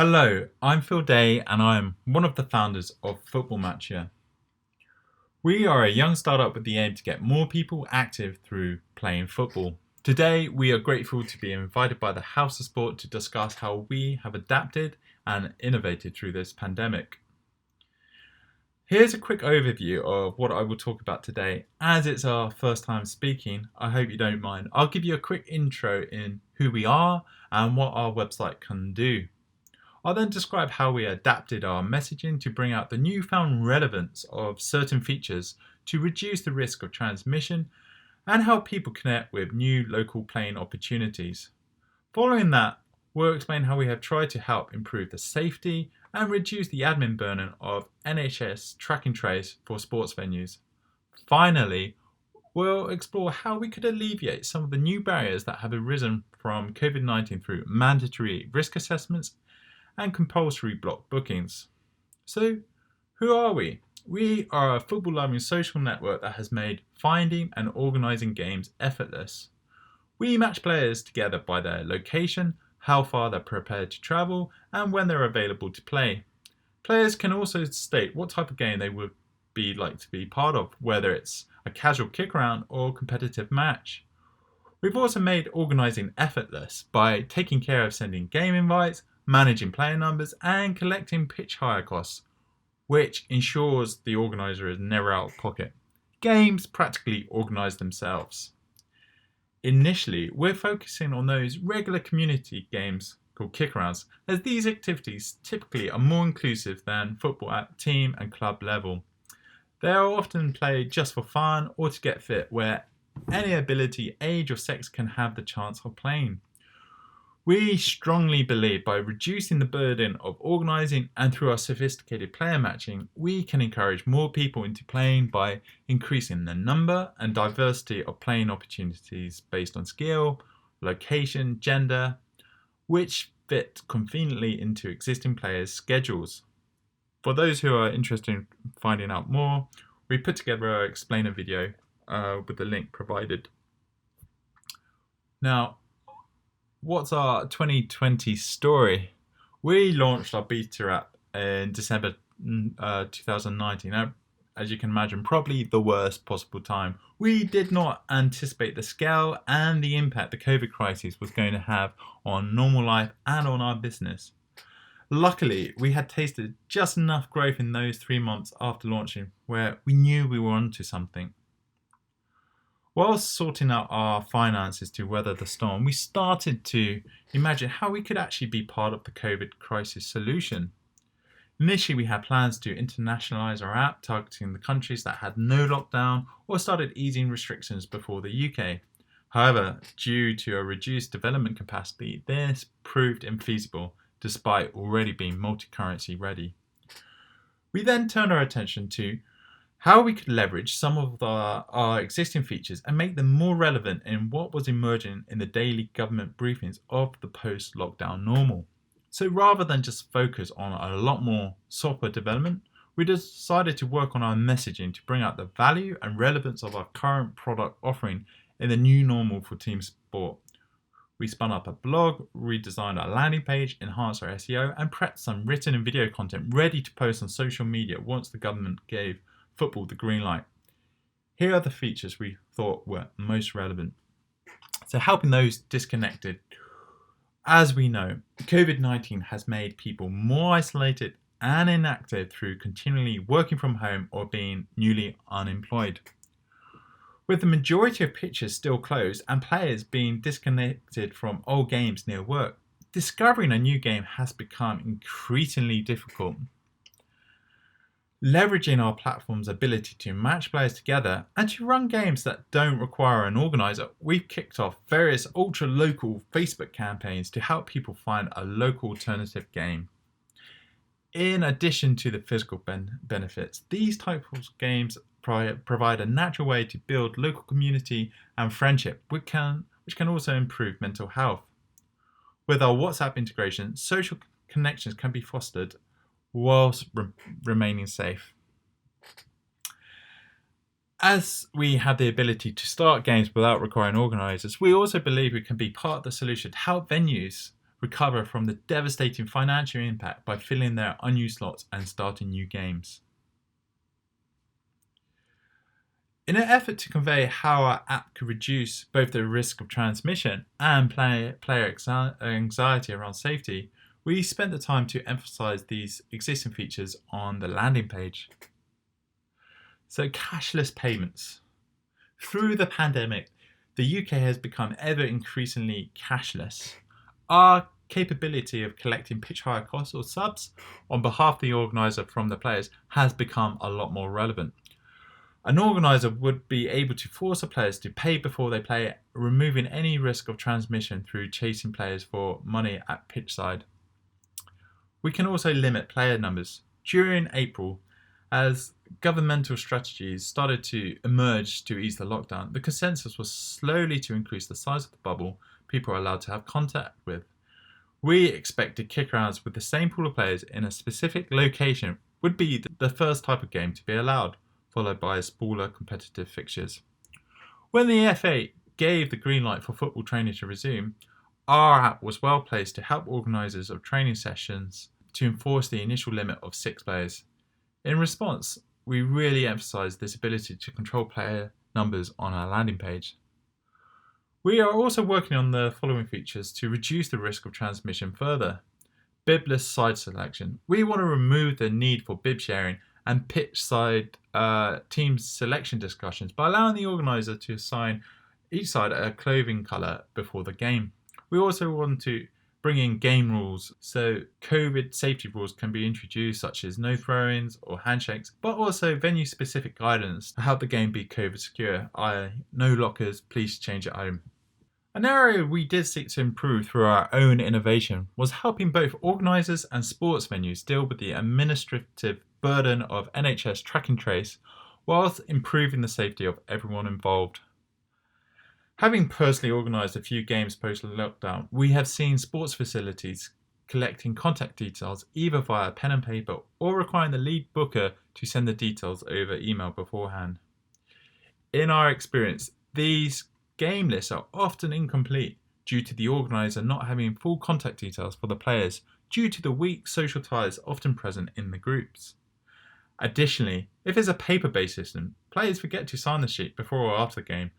Hello, I'm Phil Day and I'm one of the founders of FootballMatcher. We are a young startup with the aim to get more people active through playing football. Today, we are grateful to be invited by the House of Sport to discuss how we have adapted and innovated through this pandemic. Here's a quick overview of what I will talk about today. As it's our first time speaking, I hope you don't mind. I'll give you a quick intro in who we are and what our website can do. I'll then describe how we adapted our messaging to bring out the newfound relevance of certain features to reduce the risk of transmission and help people connect with new local playing opportunities. Following that, we'll explain how we have tried to help improve the safety and reduce the admin burden of NHS track and trace for sports venues. Finally, we'll explore how we could alleviate some of the new barriers that have arisen from COVID-19 through mandatory risk assessments and compulsory block bookings. So, who are we? We are a football-loving social network that has made finding and organising games effortless. We match players together by their location, how far they're prepared to travel, and when they're available to play. Players can also state what type of game they would like to be part of, whether it's a casual kick-around or competitive match. We've also made organising effortless by taking care of sending game invites, managing player numbers and collecting pitch hire costs, which ensures the organiser is never out of pocket. Games practically organise themselves. Initially, we're focusing on those regular community games called kick-arounds, as these activities typically are more inclusive than football at team and club level. They are often played just for fun or to get fit, where any ability, age or sex can have the chance of playing. We strongly believe by reducing the burden of organising and through our sophisticated player matching, we can encourage more people into playing by increasing the number and diversity of playing opportunities based on skill, location, gender, which fit conveniently into existing players' schedules. For those who are interested in finding out more, we put together an explainer video with the link provided. Now, what's our 2020 story? We launched our beta app in December 2019. Now, as you can imagine, probably the worst possible time. We did not anticipate the scale and the impact the COVID crisis was going to have on normal life and on our business. Luckily, we had tasted just enough growth in those 3 months after launching where we knew we were onto something. Whilst sorting out our finances to weather the storm, we started to imagine how we could actually be part of the COVID crisis solution. Initially, we had plans to internationalise our app, targeting the countries that had no lockdown or started easing restrictions before the UK. However, due to a reduced development capacity, this proved infeasible, despite already being multi-currency ready. We then turned our attention to how we could leverage some of our existing features and make them more relevant in what was emerging in the daily government briefings of the post-lockdown normal. So rather than just focus on a lot more software development, we decided to work on our messaging to bring out the value and relevance of our current product offering in the new normal for team sport. We spun up a blog, redesigned our landing page, enhanced our SEO, and prepped some written and video content ready to post on social media once the government gave football the green light. Here are the features we thought were most relevant. So helping those disconnected. As we know, COVID-19 has made people more isolated and inactive through continually working from home or being newly unemployed. With the majority of pitches still closed and players being disconnected from old games near work, discovering a new game has become increasingly difficult. Leveraging our platform's ability to match players together and to run games that don't require an organiser, we've kicked off various ultra-local Facebook campaigns to help people find a local alternative game. In addition to the physical benefits, these types of games provide a natural way to build local community and friendship, which can also improve mental health. With our WhatsApp integration, social connections can be fostered whilst remaining safe. As we have the ability to start games without requiring organisers, we also believe we can be part of the solution to help venues recover from the devastating financial impact by filling their unused slots and starting new games. In an effort to convey how our app could reduce both the risk of transmission and player anxiety around safety, we spent the time to emphasize these existing features on the landing page. So, cashless payments. Through the pandemic, the UK has become ever increasingly cashless. Our capability of collecting pitch hire costs or subs on behalf of the organiser from the players has become a lot more relevant. An organiser would be able to force the players to pay before they play, removing any risk of transmission through chasing players for money at pitch side. We can also limit player numbers. During April, as governmental strategies started to emerge to ease the lockdown, the consensus was slowly to increase the size of the bubble people are allowed to have contact with. We expected kick-arounds with the same pool of players in a specific location would be the first type of game to be allowed, followed by smaller competitive fixtures. When the FA gave the green light for football training to resume, our app was well placed to help organisers of training sessions to enforce the initial limit of 6 players. In response, we really emphasised this ability to control player numbers on our landing page. We are also working on the following features to reduce the risk of transmission further. Bibless side selection. We want to remove the need for bib sharing and pitch side team selection discussions by allowing the organiser to assign each side a clothing colour before the game. We also want to bring in game rules so COVID safety rules can be introduced, such as no throw-ins or handshakes, but also venue-specific guidance to help the game be COVID secure, i.e. no lockers, please change at home. An area we did seek to improve through our own innovation was helping both organisers and sports venues deal with the administrative burden of NHS track and trace whilst improving the safety of everyone involved. Having personally organised a few games post-lockdown, we have seen sports facilities collecting contact details either via pen and paper or requiring the lead booker to send the details over email beforehand. In our experience, these game lists are often incomplete due to the organiser not having full contact details for the players due to the weak social ties often present in the groups. Additionally, if it's a paper-based system, players forget to sign the sheet before or after the game,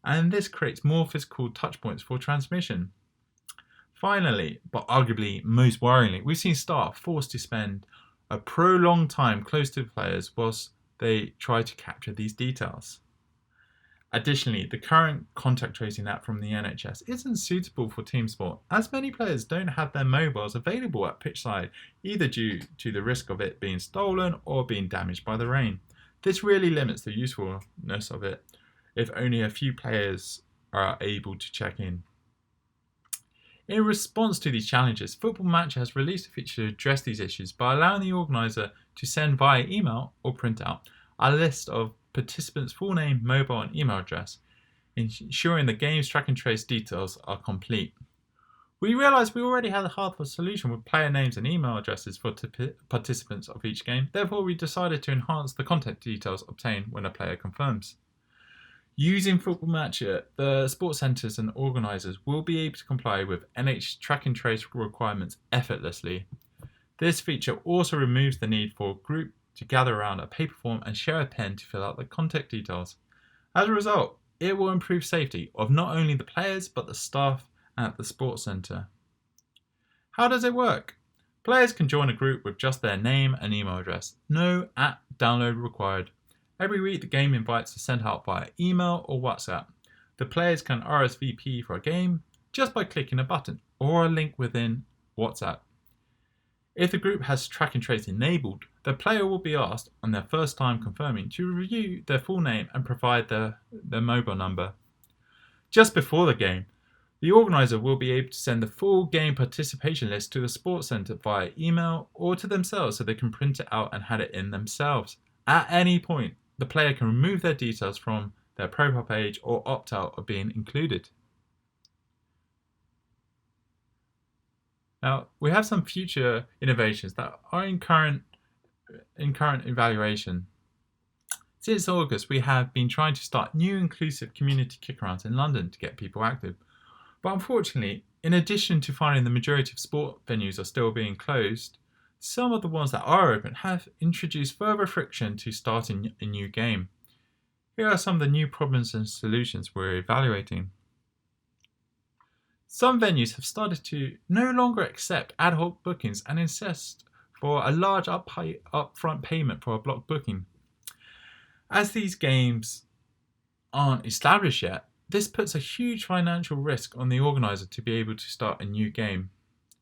and this creates more physical touchpoints for transmission. Finally, but arguably most worryingly, we've seen staff forced to spend a prolonged time close to the players whilst they try to capture these details. Additionally, the current contact tracing app from the NHS isn't suitable for team sport, as many players don't have their mobiles available at pitchside, either due to the risk of it being stolen or being damaged by the rain. This really limits the usefulness of it if only a few players are able to check in. In response to these challenges, FootballMatcher has released a feature to address these issues by allowing the organiser to send via email or print out a list of participants' full name, mobile and email address, ensuring the game's track and trace details are complete. We realised we already had a hardware solution with player names and email addresses for participants of each game, therefore we decided to enhance the contact details obtained when a player confirms. Using FootballMatcher, the sports centres and organisers will be able to comply with NH track and trace requirements effortlessly. This feature also removes the need for a group to gather around a paper form and share a pen to fill out the contact details. As a result, it will improve safety of not only the players but the staff at the sports centre. How does it work? Players can join a group with just their name and email address. No app download required. Every week the game invites are sent out via email or WhatsApp. The players can RSVP for a game just by clicking a button or a link within WhatsApp. If the group has track and trace enabled, the player will be asked on their first time confirming to review their full name and provide their mobile number. Just before the game, the organiser will be able to send the full game participation list to the sports centre via email or to themselves so they can print it out and hand it in themselves. At any point, the player can remove their details from their profile page or opt out of being included. Now, we have some future innovations that are in current evaluation. Since August, we have been trying to start new inclusive community kick-arounds in London to get people active. But unfortunately, In addition to finding the majority of sport venues are still being closed, some of the ones that are open have introduced further friction to starting a new game. Here are some of the new problems and solutions we're evaluating. Some venues have started to no longer accept ad hoc bookings and insist for a large upfront payment for a block booking. As these games aren't established yet, this puts a huge financial risk on the organiser to be able to start a new game.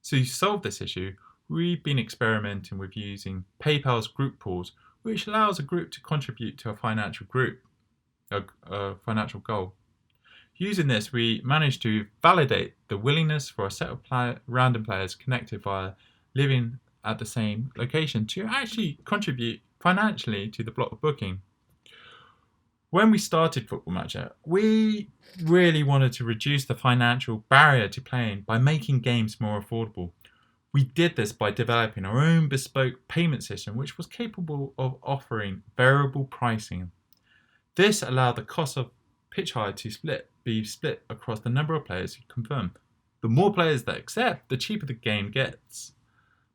So to solve this issue, we've been experimenting with using PayPal's group pools, which allows a group to contribute to a financial goal. Using this, we managed to validate the willingness for a set of random players connected via living at the same location to actually contribute financially to the block booking. When we started FootballMatcher, we really wanted to reduce the financial barrier to playing by making games more affordable. We did this by developing our own bespoke payment system, which was capable of offering variable pricing. This allowed the cost of pitch hire to be split across the number of players who confirm. The more players that accept, the cheaper the game gets.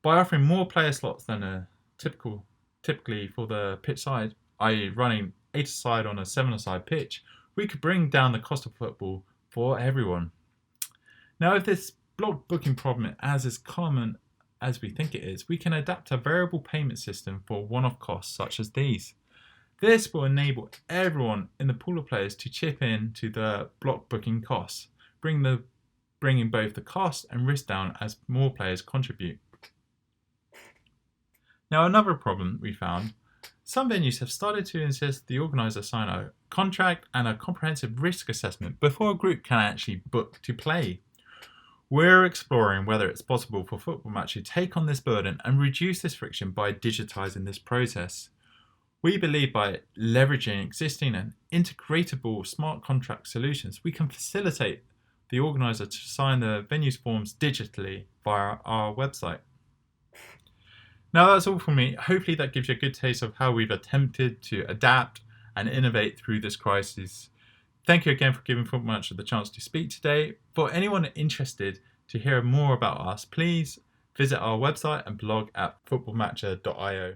By offering more player slots than typically for the pitch side, i.e. running 8-a-side on a 7-a-side pitch, we could bring down the cost of football for everyone. Now, if this block booking problem is as common as we think it is, we can adapt a variable payment system for one-off costs such as these. This will enable everyone in the pool of players to chip in to the block booking costs, bringing both the cost and risk down as more players contribute. Now, another problem we found, some venues have started to insist the organiser sign a contract and a comprehensive risk assessment before a group can actually book to play. We're exploring whether it's possible for FootballMatcher to take on this burden and reduce this friction by digitising this process. We believe by leveraging existing and integratable smart contract solutions, we can facilitate the organiser to sign the venue's forms digitally via our website. Now that's all from me. Hopefully that gives you a good taste of how we've attempted to adapt and innovate through this crisis. Thank you again for giving FootballMatcher the chance to speak today. For anyone interested to hear more about us, please visit our website and blog at footballmatcher.io.